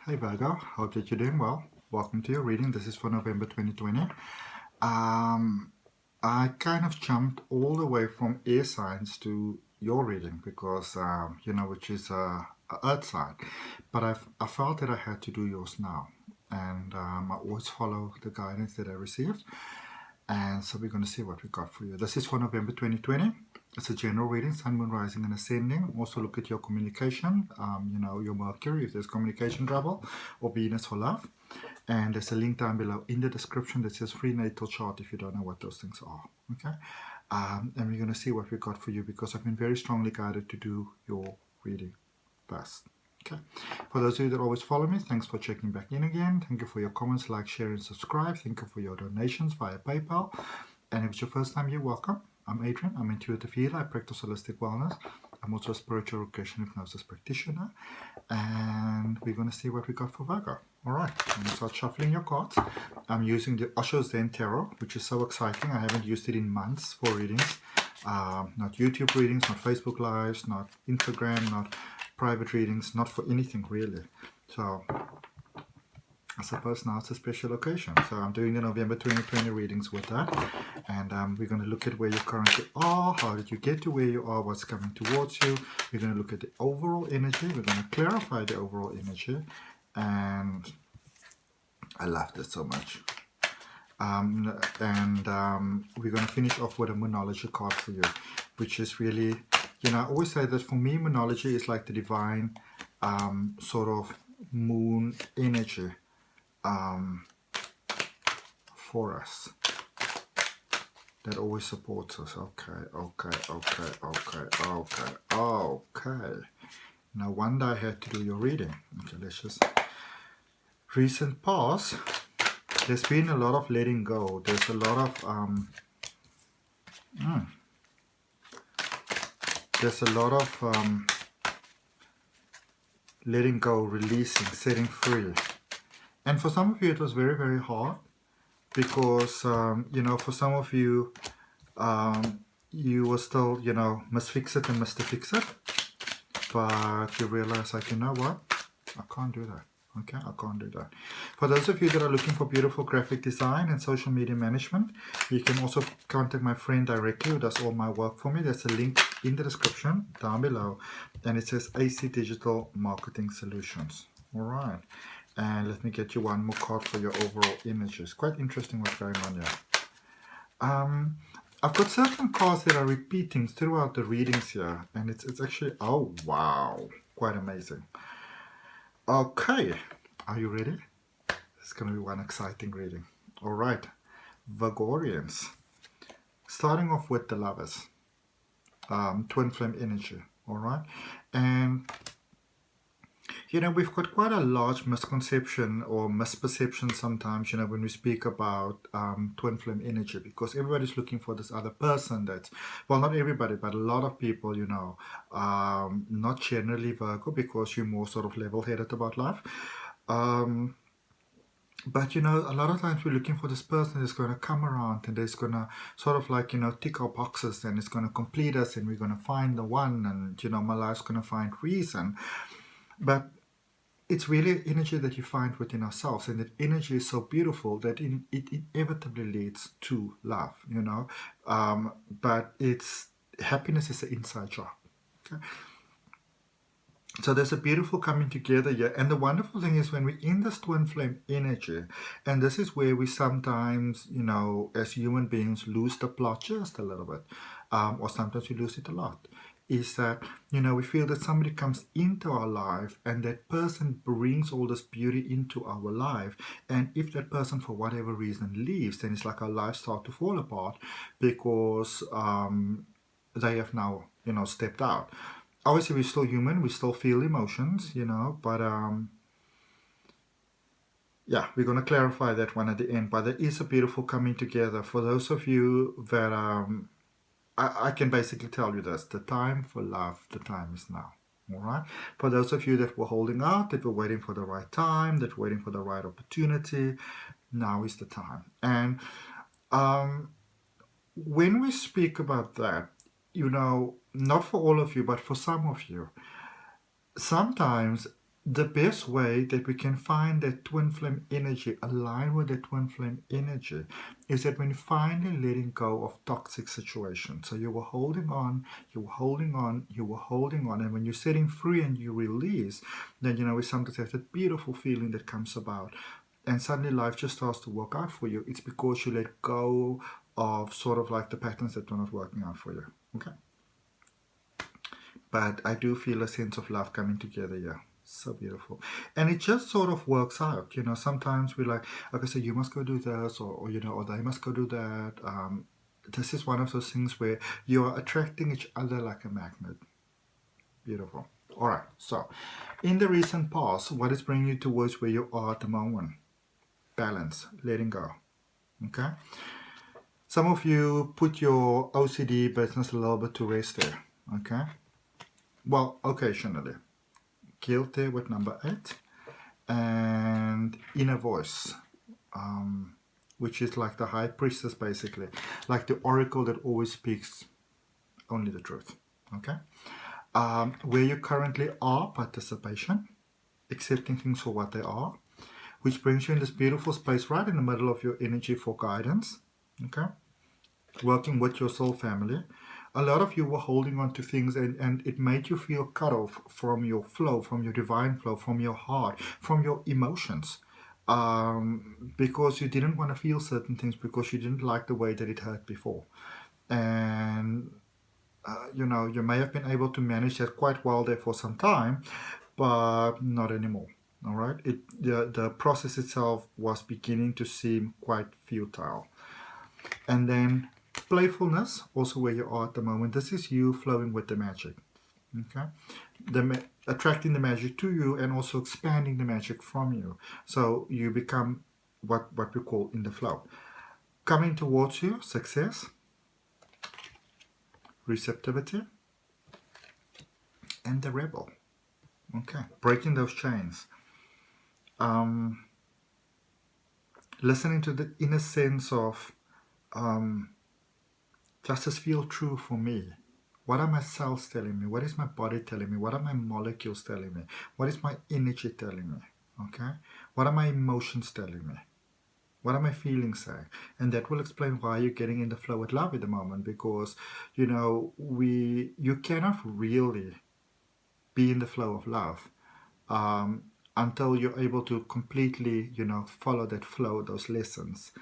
Hi Virgo, hope that you're doing well. Welcome to your reading. This is for November 2020. I kind of jumped all the way from air signs to your reading because, which is a earth sign. But I felt that I had to do yours now. And I always follow the guidance that I received. And so we're going to see what we got for you. This is for November 2020. It's a general reading, Sun, Moon, Rising, and Ascending. Also look at your communication, your Mercury, if there's communication trouble, or Venus for love. And there's a link down below in the description that says free natal chart if you don't know what those things are. Okay? And we're going to see what we got for you because I've been very strongly guided to do your reading first. Okay. For those of you that always follow me, thanks for checking back in again. Thank you for your comments, like, share, and subscribe. Thank you for your donations via PayPal. And if it's your first time, you're welcome. I'm Adrian. I'm an intuitive healer. I practice holistic wellness. I'm also a spiritual regression hypnosis practitioner. And we're going to see what we got for Virgo. All right. I'm going to start shuffling your cards. I'm using the OSHO Zen Tarot, which is so exciting. I haven't used it in months for readings. Not YouTube readings, not Facebook Lives, not Instagram, not private readings, not for anything really. So I suppose now it's a special occasion. So I'm doing the November 2020 readings with that. And we're going to look at where you currently are, how did you get to where you are, what's coming towards you. We're going to look at the overall energy. We're going to clarify the overall energy. And I love this so much. We're going to finish off with a Moonology card for you, which is really, I always say that for me, Moonology is like the divine sort of moon energy for us that always supports us. Okay. No wonder I had to do your reading. Okay, let's just... Recent past, there's been a lot of letting go. There's a lot of... There's a lot of letting go, releasing, setting free. And for some of you, it was very, very hard because, for some of you, you were still, must fix it and must fix it. But you realize, like, you know what? I can't do that. Okay, I can't do that. For those of you that are looking for beautiful graphic design and social media management, you can also contact my friend directly who does all my work for me. There's a link in the description down below, and it says AC Digital Marketing Solutions. All right, and let me get you one more card for your overall image. It's quite interesting what's going on here. I've got certain cards that are repeating throughout the readings here, and it's actually, oh wow, quite amazing. Okay, are you ready? It's going to be one exciting reading. All right, Virgorians. Starting off with the Lovers, twin flame energy. All right, and we've got quite a large misconception or misperception sometimes, when we speak about twin flame energy, because everybody's looking for this other person that's, well, not everybody, but a lot of people, not generally Virgo, because you're more sort of level-headed about life. But, a lot of times we're looking for this person that's going to come around and that's going to sort of like, tick our boxes, and it's going to complete us, and we're going to find the one, and, my life's going to find reason. But it's really energy that you find within ourselves, and that energy is so beautiful that it inevitably leads to love, but happiness is an inside job. Okay. So there's a beautiful coming together here, and the wonderful thing is when we're in this twin flame energy, and this is where we sometimes, as human beings, lose the plot just a little bit, or sometimes we lose it a lot. Is that, we feel that somebody comes into our life and that person brings all this beauty into our life. And if that person, for whatever reason, leaves, then it's like our lives start to fall apart because they have now, stepped out. Obviously, we're still human. We still feel emotions, but yeah, we're going to clarify that one at the end. But there is a beautiful coming together. For those of you that I can basically tell you this, the time for love, the time is now, all right? For those of you that were holding out, that were waiting for the right time, that were waiting for the right opportunity, now is the time. And when we speak about that, not for all of you, but for some of you, sometimes the best way that we can find that twin flame energy, align with the twin flame energy, is that when you finally letting go of toxic situations. So you were holding on, you were holding on, you were holding on, and when you're setting free and you release, then we sometimes have that beautiful feeling that comes about, and suddenly life just starts to work out for you. It's because you let go of sort of like the patterns that are not working out for you. Okay. But I do feel a sense of love coming together here. So beautiful. And it just sort of works out. Sometimes we're like, okay, so you must go do this, or they must go do that. This is one of those things where you are attracting each other like a magnet. Beautiful. All right. So in the recent past, what is bringing you towards where you are at the moment? Balance, letting go. Okay. Some of you put your OCD business a little bit to rest there. Okay. Well, occasionally. Guilty with number 8, and inner voice, which is like the high priestess, basically, like the oracle that always speaks only the truth. Okay. Where you currently are, participation, accepting things for what they are, which brings you in this beautiful space right in the middle of your energy for guidance. Okay. Working with your soul family. A lot of you were holding on to things, and it made you feel cut off from your flow, from your divine flow, from your heart, from your emotions, because you didn't want to feel certain things, because you didn't like the way that it hurt before. And you may have been able to manage that quite well there for some time, but not anymore. All right. The process itself was beginning to seem quite futile. And then playfulness, also where you are at the moment. This is you flowing with the magic. Okay. Attracting the magic to you, and also expanding the magic from you. So you become what we call in the flow. Coming towards you, success, receptivity, and the rebel. Okay. Breaking those chains. Listening to the inner sense of, does this feel true for me? What are my cells telling me? What is my body telling me? What are my molecules telling me? What is my energy telling me? Okay? What are my emotions telling me? What are my feelings saying? And that will explain why you're getting in the flow with love at the moment, because you cannot really be in the flow of love until you're able to completely follow that flow, those lessons,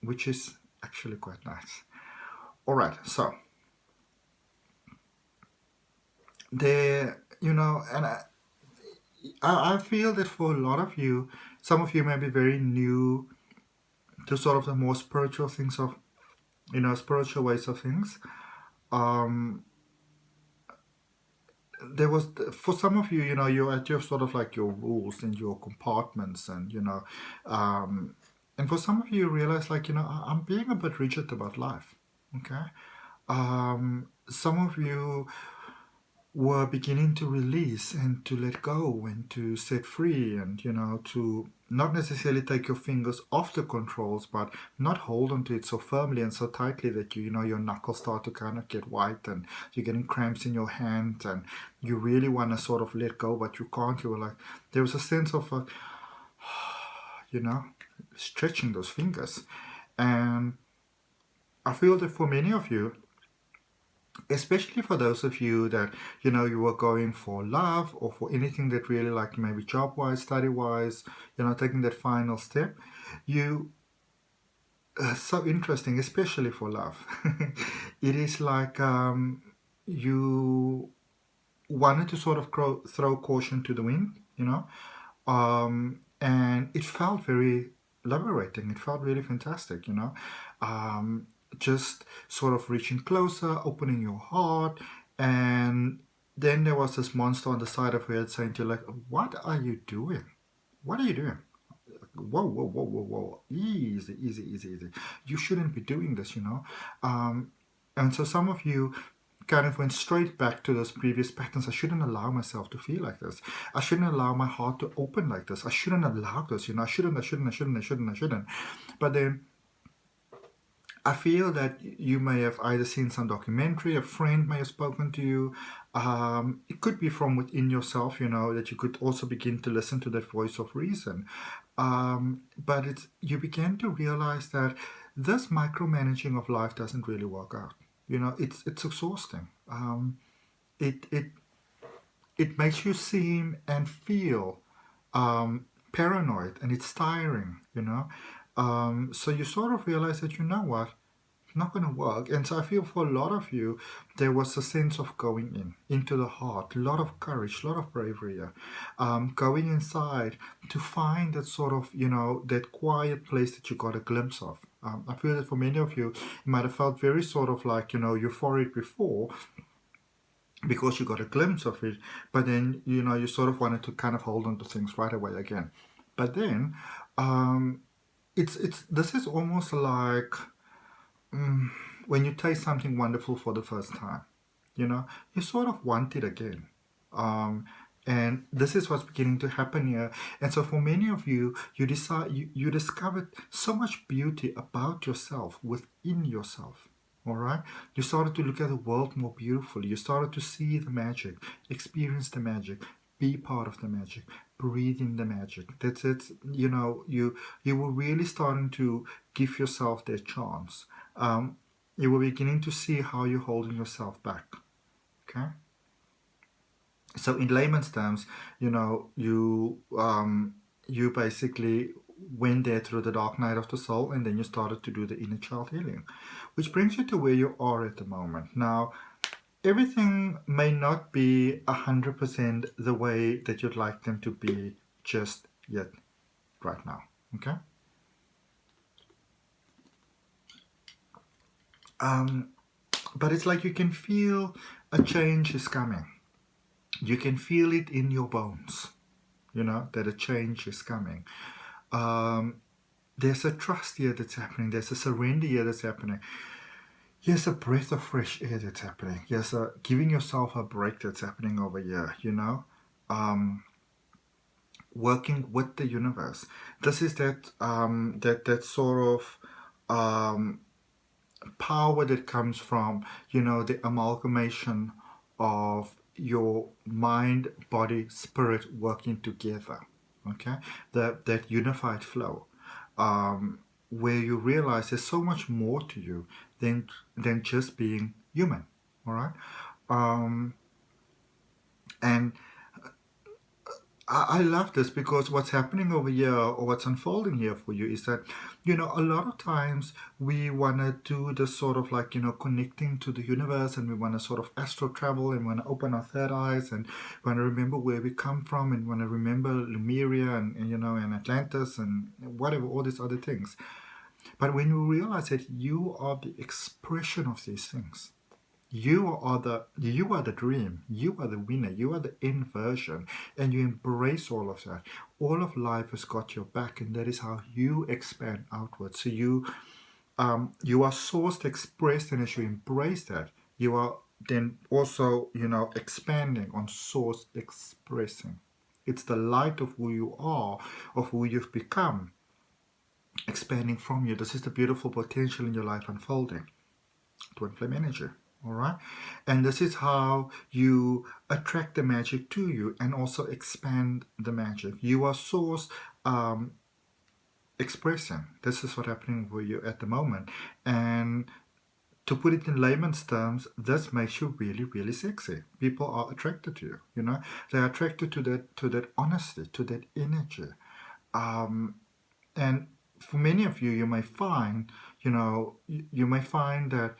which is actually quite nice. All right, so and I feel that for a lot of you, some of you may be very new to sort of the more spiritual things of, spiritual ways of things. There was, for some of you, you're at your sort of like your rules and your compartments, and and for some of you realize, like, I'm being a bit rigid about life. Okay. Some of you were beginning to release and to let go and to set free, and to not necessarily take your fingers off the controls, but not hold onto it so firmly and so tightly that your knuckles start to kind of get white, and you're getting cramps in your hand, and you really want to sort of let go, but you can't. You were like, there was a sense of stretching those fingers. And I feel that for many of you, especially for those of you that you were going for love, or for anything that really, like, maybe job wise, study wise, taking that final step, so interesting, especially for love. It is like you wanted to sort of throw caution to the wind, and it felt very liberating. It felt really fantastic, just sort of reaching closer, opening your heart. And then there was this monster on the side of your head saying to you, like, what are you doing? What are you doing? Whoa, whoa, whoa, whoa, whoa. Easy, easy, easy, easy. You shouldn't be doing this, And so some of you kind of went straight back to those previous patterns. I shouldn't allow myself to feel like this. I shouldn't allow my heart to open like this. I shouldn't allow this, I shouldn't. But then I feel that you may have either seen some documentary, a friend may have spoken to you. It could be from within yourself, that you could also begin to listen to that voice of reason. But you begin to realize that this micromanaging of life doesn't really work out. It's exhausting. It it makes you seem and feel paranoid, and it's tiring. So you sort of realize that, what, it's not going to work. And so I feel for a lot of you, there was a sense of going into the heart, a lot of courage, a lot of bravery, going inside to find that sort of, that quiet place that you got a glimpse of. I feel that for many of you, you might have felt very sort of like, euphoric before, because you got a glimpse of it, but then you sort of wanted to kind of hold on to things right away again. But then this is almost like when you taste something wonderful for the first time. You sort of want it again. And this is what's beginning to happen here. And so for many of you, you discovered so much beauty about yourself, within yourself. All right, you started to look at the world more beautifully. You started to see the magic, experience the magic, be part of the magic, breathe in the magic. That's it. You were really starting to give yourself that chance. You were beginning to see how you're holding yourself back. Okay. So in layman's terms, you basically went there through the dark night of the soul, and then you started to do the inner child healing, which brings you to where you are at the moment. Now, everything may not be 100% the way that you'd like them to be just yet, right now. Okay? But it's like you can feel a change is coming. You can feel it in your bones, that a change is coming. There's a trust here that's happening. There's a surrender here that's happening. Here's a breath of fresh air that's happening. Here's giving yourself a break that's happening over here, working with the universe. This is that sort of power that comes from, the amalgamation of your mind, body, spirit working together. Okay, that unified flow, where you realize there's so much more to you than just being human. All right, and I love this, because what's happening over here, or what's unfolding here for you, is that, a lot of times we want to do this sort of like, connecting to the universe, and we want to sort of astral travel, and want to open our third eyes, and want to remember where we come from, and want to remember Lemuria, and Atlantis, and whatever, all these other things. But when you realize that you are the expression of these things, you are the dream, you are the winner, you are the inversion, and you embrace all of that. All of life has got your back, and that is how you expand outwards. So you are sourced, expressed, and as you embrace that, you are then also, expanding on source, expressing. It's the light of who you are, of who you've become, expanding from you. This is the beautiful potential in your life unfolding. Twin flame energy. All right, and this is how you attract the magic to you, and also expand the magic. You are source expressing. This is what's happening for you at the moment. And to put it in layman's terms, this makes you really, really sexy. People are attracted to you. They're attracted to that honesty, to that energy. And for many of you, you may find, that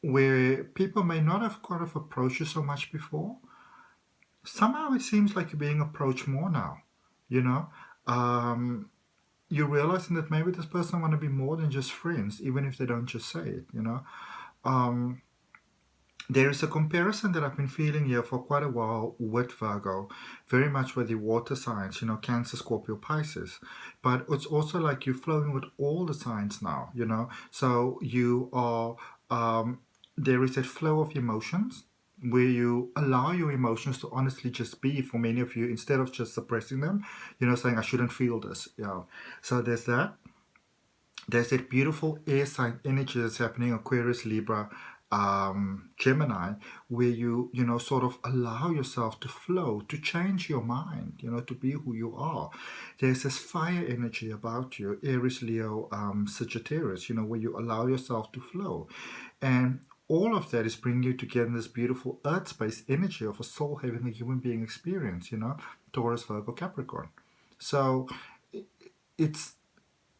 where people may not have kind of approached you so much before, somehow it seems like you're being approached more now. You're realizing that maybe this person want to be more than just friends, even if they don't just say it. There is a comparison that I've been feeling here for quite a while with Virgo, very much with the water signs, Cancer, Scorpio, Pisces. But it's also like you're flowing with all the signs now, So you are, there is that flow of emotions, where you allow your emotions to honestly just be, for many of you, instead of just suppressing them, saying, I shouldn't feel this. So there's that. there's that beautiful air sign energy that's happening, Aquarius, Libra, Gemini, where you know, sort of allow yourself to flow, to change your mind, you know, to be who you are. There's this fire energy about you, Aries, Leo, Sagittarius, you know, where you allow yourself to flow. And all of that is bringing you together in this beautiful earth space energy of a soul having a human being experience, you know, Taurus, Virgo, Capricorn. So it's,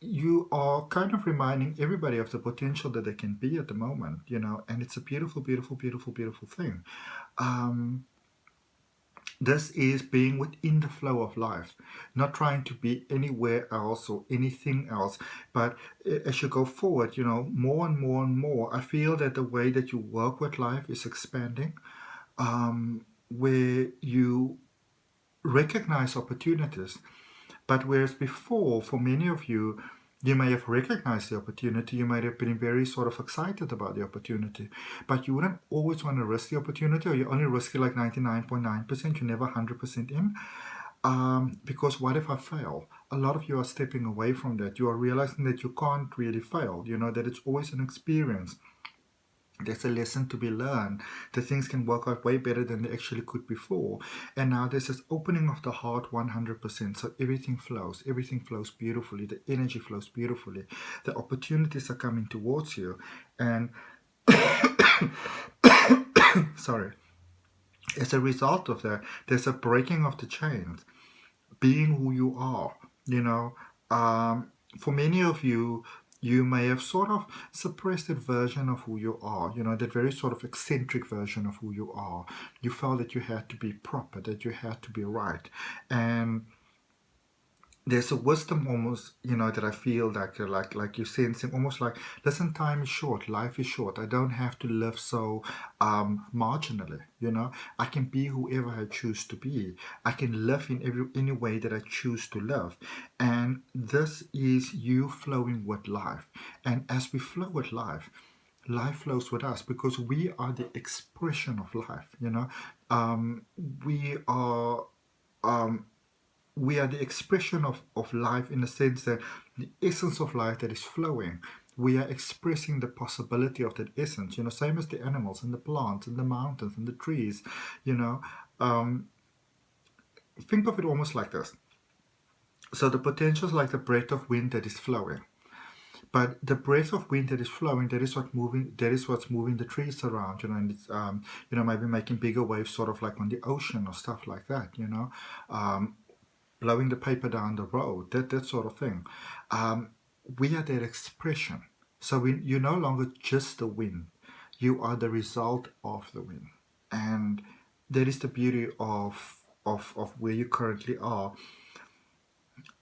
you are kind of reminding everybody of the potential that they can be at the moment, you know, and it's a beautiful, beautiful, beautiful, beautiful thing. This is being within the flow of life, not trying to be anywhere else or anything else. But as you go forward, you know, more and more and more, I feel that the way that you work with life is expanding, where you recognize opportunities. But whereas before, for many of you, you may have recognized the opportunity, you might have been very sort of excited about the opportunity, but you wouldn't always want to risk the opportunity, or you only risk it like 99.9%, you're never 100% in. Because what if I fail? A lot of you are stepping away from that. You are realizing that you can't really fail, you know, that it's always an experience. There's a lesson to be learned, that things can work out way better than they actually could before. And now there's this opening of the heart 100%. So everything flows beautifully, the energy flows beautifully, the opportunities are coming towards you. And sorry, as a result of that, there's a breaking of the chains, being who you are, you know. For many of you, you may have sort of suppressed that version of who you are, you know, that very sort of eccentric version of who you are. You felt that you had to be proper, that you had to be right. And there's a wisdom almost, you know, that I feel like you're sensing, almost like, listen, time is short, life is short. I don't have to live so marginally, you know. I can be whoever I choose to be. I can live in any way that I choose to live. And this is you flowing with life. And as we flow with life, life flows with us, because we are the expression of life, you know. We are we are the expression of life, in the sense that the essence of life that is flowing, we are expressing the possibility of that essence, you know, same as the animals and the plants and the mountains and the trees, you know. Think of it almost like this. So the potential is like the breath of wind that is flowing. But the breath of wind that is flowing, that is what's moving the trees around, you know, and it's you know, maybe making bigger waves, sort of like on the ocean or stuff like that, you know. Blowing the paper down the road, that sort of thing. We are that expression. So you're no longer just the wind. You are the result of the wind. And that is the beauty of where you currently are.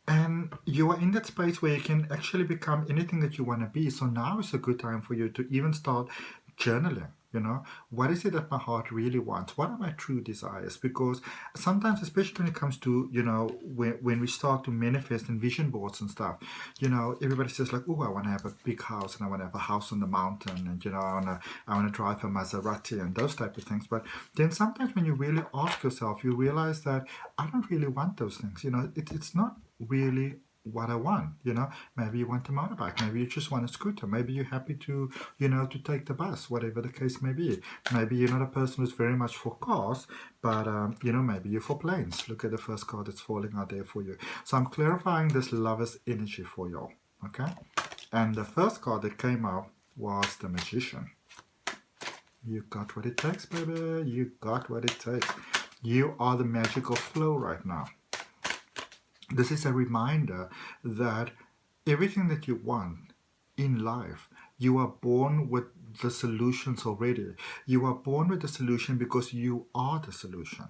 And you are in that space where you can actually become anything that you want to be. So now is a good time for you to even start journaling. You know, what is it that my heart really wants? What are my true desires? Because sometimes, especially when it comes to, you know, when we start to manifest in vision boards and stuff, you know, everybody says like, oh, I want to have a big house, and I want to have a house on the mountain, and, you know, I want to drive a Maserati and those type of things. But then sometimes when you really ask yourself, you realize that I don't really want those things. You know, it's not really what I want, you know. Maybe you want a motorbike, maybe you just want a scooter, maybe you're happy to, you know, to take the bus, whatever the case may be. Maybe you're not a person who's very much for cars, but you know, maybe you're for planes. Look at the first card that's falling out there for you. So I'm clarifying this lover's energy for y'all, okay? And the first card that came out was the Magician. You got what it takes, baby. You got what it takes. You are the magical flow right now. This is a reminder that everything that you want in life, you are born with the solutions already. You are born with the solution because you are the solution.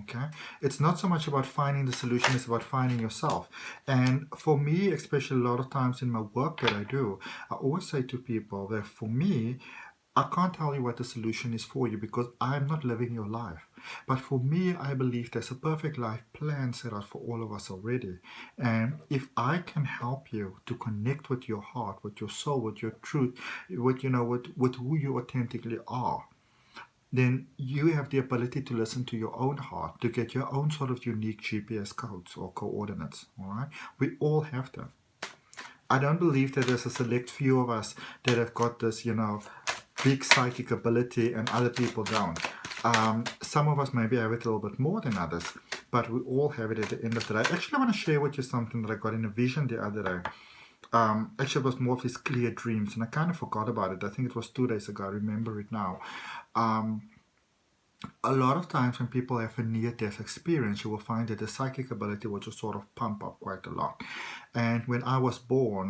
Okay? It's not so much about finding the solution, it's about finding yourself. And for me, especially a lot of times in my work that I do, I always say to people that for me, I can't tell you what the solution is for you, because I'm not living your life. But for me, I believe there's a perfect life plan set out for all of us already. And if I can help you to connect with your heart, with your soul, with your truth, with, you know, with who you authentically are, then you have the ability to listen to your own heart, to get your own sort of unique GPS codes or coordinates. All right? We all have them. I don't believe that there's a select few of us that have got this, you know, big psychic ability and other people don't. Some of us maybe have it a little bit more than others, but we all have it at the end of the day. Actually, I want to share with you something that I got in a vision the other day. Actually, it was more of these clear dreams, and I kind of forgot about it. I think it was 2 days ago. I remember it now. A lot of times when people have a near-death experience, you will find that the psychic ability will just sort of pump up quite a lot. And when I was born,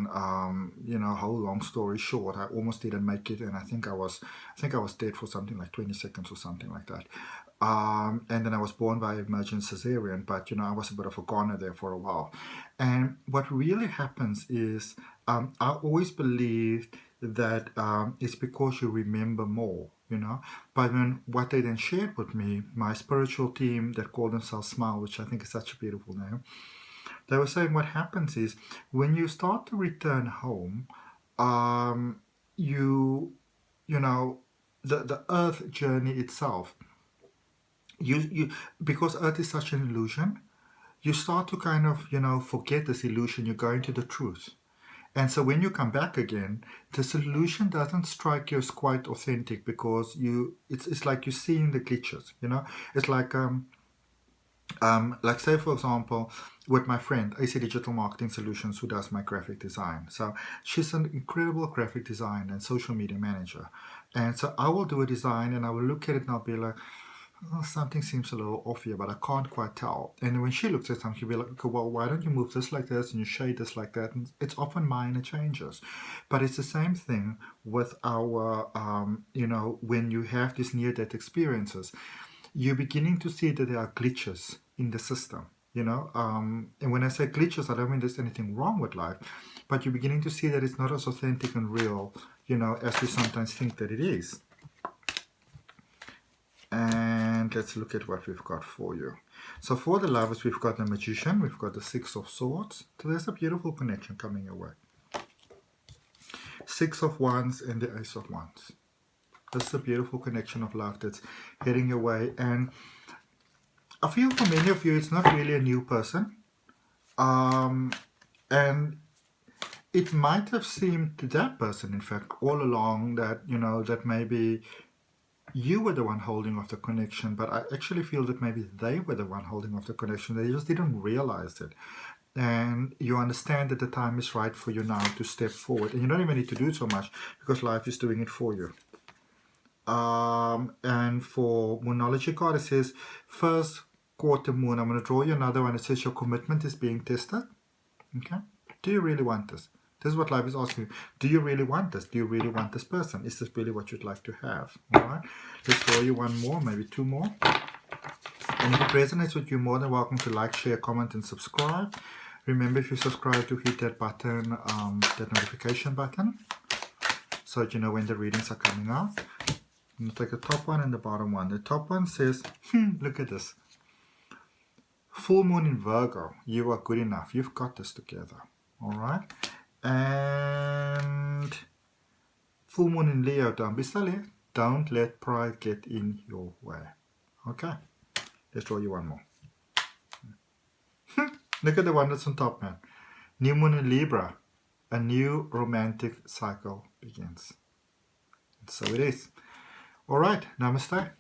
you know, whole long story short, I almost didn't make it, and I think I was dead for something like 20 seconds or something like that. And then I was born by emergency cesarean, but you know, I was a bit of a goner there for a while. And what really happens is, I always believed that it's because you remember more, you know. But when what they then shared with me, my spiritual team that called themselves Smile, which I think is such a beautiful name, they were saying what happens is when you start to return home, you know, the Earth journey itself, you because Earth is such an illusion, you start to kind of, you know, forget this illusion. You go into the truth. And so when you come back again, the solution doesn't strike you as quite authentic, because it's like you're seeing the glitches, you know. It's like say for example, with my friend AC Digital Marketing Solutions, who does my graphic design. So she's an incredible graphic designer and social media manager. And so I will do a design and I will look at it and I'll be like, oh, something seems a little off here, but I can't quite tell. And when she looks at something, she'll be like, okay, well, why don't you move this like this and you shade this like that? And it's often minor changes. But it's the same thing with our, you know, when you have these near-death experiences, you're beginning to see that there are glitches in the system, you know. And when I say glitches, I don't mean there's anything wrong with life, but you're beginning to see that it's not as authentic and real, you know, as we sometimes think that it is. And let's look at what we've got for you. So for the lovers, we've got the Magician, we've got the Six of Swords. So there's a beautiful connection coming your way. Six of Wands and the Ace of Wands. This is a beautiful connection of love that's heading your way. And I feel for many of you, it's not really a new person. And it might have seemed to that person, in fact, all along that, you know, that maybe you were the one holding off the connection, but I actually feel that maybe they were the one holding off the connection. They just didn't realize it. And you understand that the time is right for you now to step forward. And you don't even need to do so much because life is doing it for you. And for Moonology card, it says, first quarter moon. I'm going to draw you another one. It says your commitment is being tested. Okay. Do you really want this? This is what life is asking you. Do you really want this? Do you really want this person? Is this really what you'd like to have? All right. Let's draw you one more, maybe two more. And if it resonates with you, more than welcome to like, share, comment, and subscribe. Remember, if you subscribe, to hit that button, that notification button, so that you know when the readings are coming out. I'm going to take the top one and the bottom one. The top one says, look at this. Full moon in Virgo. You are good enough. You've got this together. All right. And full moon in Leo. Don't be silly. Don't let pride get in your way. Okay. Let's draw you one more. Look at the one that's on top, man. New moon in Libra. A new romantic cycle begins. And so it is. All right. Namaste.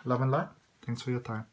Love and light. Thanks for your time.